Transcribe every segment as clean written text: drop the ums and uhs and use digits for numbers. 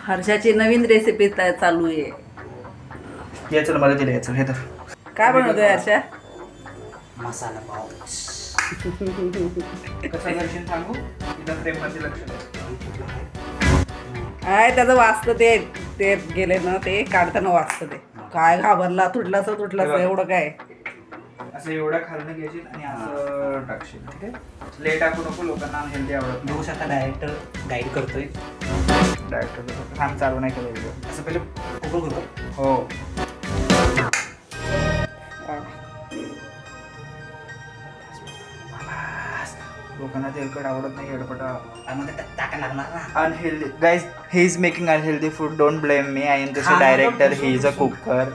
हर्षाची नवीन recipe चालू आहे. ये चल मला दिले याचं हे तर काय बनवतोय हर्षा? मसाला पाव. कसं करशील सांगू इथं फ्रेम मध्ये लक्ष दे. काय त्याचं वाचतं ते ते गेले ना ते काढताना वाचतं ते. काय घाबरला तुटलास एवढं काय. असं एवढं खालनं घ्यायची आणि असं टाकशील. ठीक आहे ले टाकू नको लोकांना हेल्दी आवडत बघू शकता डायरेक्टर गाईड करतोय. डायरेक्ट थांब चालू नाही केलं व्हिडिओ असं पहिले ओपन करतो. हो लोकांना तेलकट आवडत नाही एडपटा त्यामध्ये टाका लागणार ना. Unhealthy guys he is making unhealthy food don't blame me I am just हा, डायरेक्टर नको. He is a cooker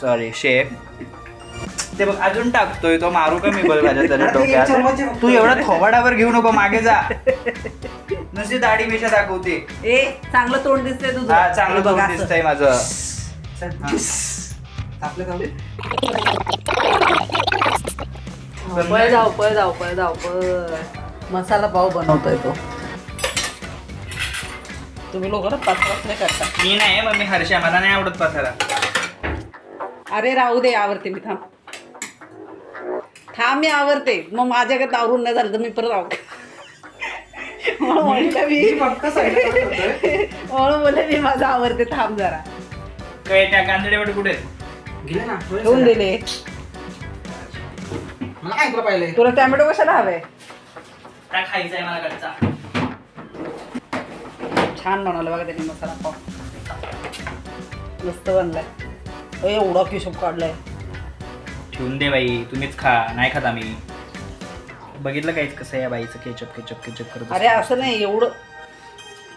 sorry chef. ते बघ अजून टाकतोय तो मारू का मी बल माझ्या तरी डोक्यात. तू एवढा थोबाडावर घेऊ नको मागे जा. नुसती दाढी मिशा दाखवते. ए चांगलं तोंड दिसतंय तुझं. हा चांगलं हे बघ तोंड असं. दिसतंय माझं. आपलं काम पळ. मसाला पाव बनवतोय तो. तुम्ही लोक ना पाच नाही करता. मी नाही मम्मी हर्षा मला नाही आवडत पसारा. अरे राहू दे आवरते मी. थांब मी आवरते. मग माझ्याकडे आवरून नाही झालं तर मी परत आवडते. म्हणून बोलले मी माझं आवरते थांब जरा. काय त्या कांदडे वाट कुठे गेले ना. ठेवून दिले. मला काय तुला पाहिलंय. तुला टॅमॅटो कशाला हवे? त्या खायचा आहे मला कच्चा. छान बनवलं बघा त्यांनी मसाला पाव. मस्त बनलाय. एवढा किशोब काढलाय. ठेवून दे बाई तुम्हीच खा नाही खात आम्ही. बघितलं काहीच कसं या बाईचं केचप करत. अरे असं नाही एवढं.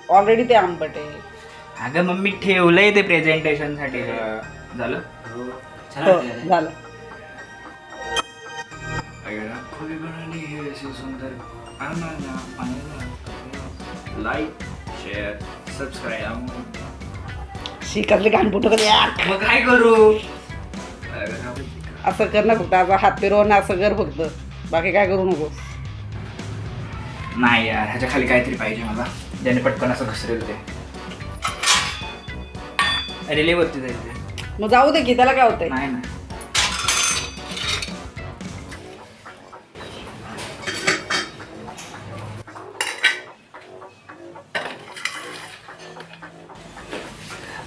ऑलरेडी ते आंबट आहे. अगं मम्मी ठेवलंय ते प्रेझेंटेशन साठी. झालं छान हो, वाटतंय. झालं. Like share subscribe. शिकातली घाणपुट कधी यार. मग काय करू. असं कर ना फक्त. आता हात फिरव ना असं कर फक्त. बाकी काय करू नको. नाही यार ह्याच्या खाली काहीतरी पाहिजे मला ज्याने पटकन असं घसरेल ते. अरे लय वरती जाईल ते. मग जाऊ दे की त्याला काय होतंय. नाही नाही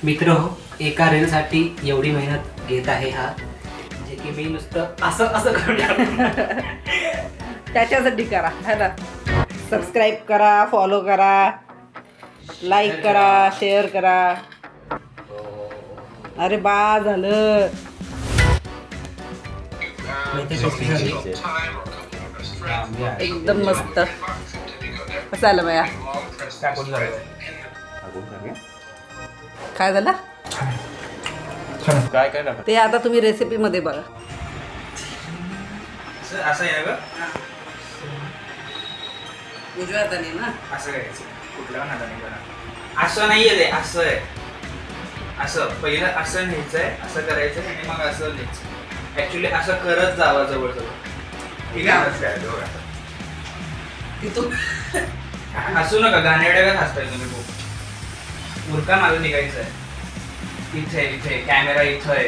मित्र हो एका रीलसाठी एवढी मेहनत घेत आहे हा जे की मी नुसतं असं करून त्याच्यासाठी करा है ना. सबस्क्राईब करा, फॉलो करा, लाईक करा, शेअर करा. अरे बा झालं. एकदम मस्त. कसं आलं बाया. काय झालं काय काय ते आता तुम्ही रेसिपी मध्ये बघा. असं आहे ना ग. उजव्या हाताने ना. असं करायचं कुठल्या नादाने करा. असं नाहीये ते असं आहे. असं पहिलं असं न्यायचंय असं करायचं आणि मग असं न्यायचं. ऍक्च्युली असं करत जावं जवळ ठीक आहे. तिथून हसू नका गाण्याड्यावर हसताय तुम्ही खूप. उरका मला निघायचं आहे. इथे कॅमेरा इथं आहे.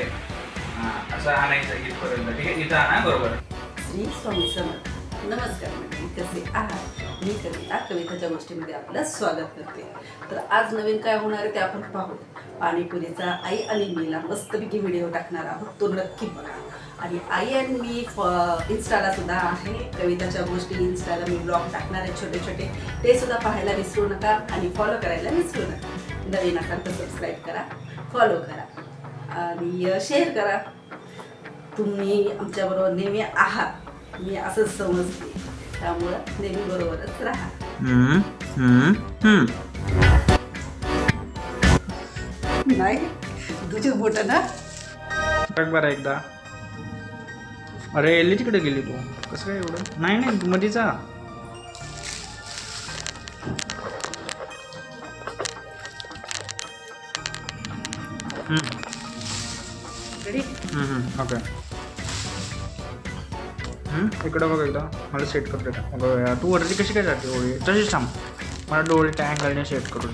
असं आणायचं इथपर्यंत. ठीक आहे इथं आणा बरोबर. श्री स्वामी समर्थ. नमस्कार मंडळी, कसे आहात? मी कविता कविताच्या गोष्टीमध्ये आपलं स्वागत करते. तर आज नवीन काय होणार आहे ते आपण पाहू. पाणीपुरीचा आई आणि मीला मस्तपैकी व्हिडिओ टाकणार आहोत. तो नक्की बघा. आणि आई आणि मी इन्स्टाला सुद्धा आहे. कविताच्या गोष्टी इन्स्टाला मी ब्लॉग टाकणार आहे छोटे छोटे. ते सुद्धा पाहायला विसरू नका आणि फॉलो करायला विसरू नका. नवीन असाल तर सबस्क्राईब करा, फॉलो करा आणि शेअर करा. तुम्ही आमच्याबरोबर नेहमी आहात मी असंच समजते. त्यामुळं नेहमी बरोबरच राहा. नाही तुझी बोट ना. बरं एकदा. अरे एल्ली तिकडे गेली तू. कसं काय एवढं. नाही तू मध्ये जा. ओके इकडं बघ एकदा मला सेट करते का. तू वरती कशी काय जाते ओळी तशीच थांब. मला डोळे त्या अँगलने सेट करून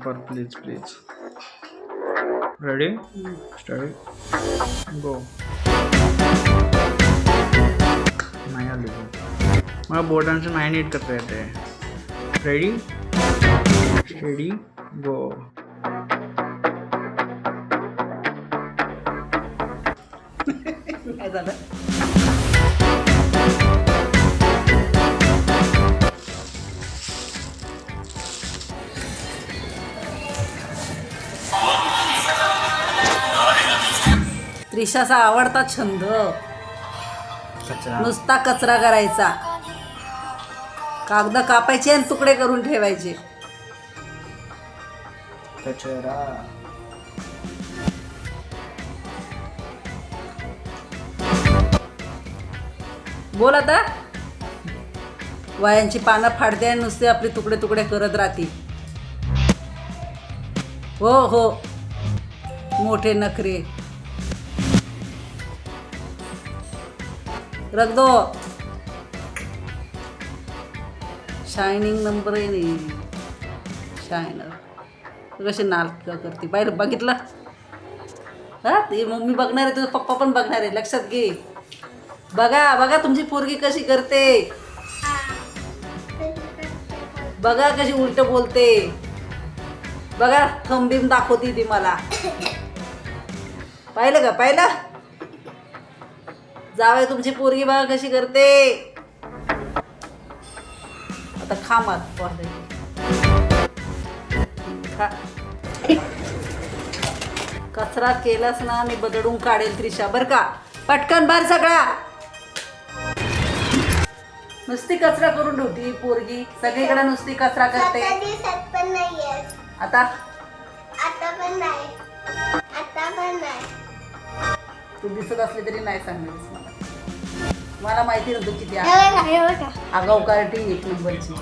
पर please please. Ready start go. नाही आली मला बोटांचं नाही नीट करता येते. Ready steady go. काय झालं? त्रिशाचा आवडता छंद कचरा. नुसता कचरा करायचा. कागद कापायचे आणि तुकडे करून ठेवायचे. कचरा. बोल आता. वयांची पानं फाडते आणि नुसते आपले तुकडे तुकडे करत राहते. हो हो मोठे नखरे. रख दो. शायनिंग नंबर आहे नाही. शायनर कशी नाटक करते पाहिलं बघितलं. हा ते मम्मी बघणार आहे, तुझं पप्पा पण बघणार आहे. लक्षात घे. बघा बघा तुमची पोरगी कशी करते. बघा कशी उलट बोलते. बघा थंबीम दाखवती ती मला. पाहिलं का पाहिलं. जावई तुमची पोरगी बघा कशी करते. आता खा मात खा. कचरा केलास ना मी बदडून काढेल त्रिशा बर का. पटकन भर सगळा. नुसती कचरा करून ठेवती पोरगी. सगळीकडे नुसती कचरा करते. आता तू दिसत असली तरी नाही सांगणार मला. मला माहिती नव्हतं किती आगाऊ कार्टी एक नंबरची.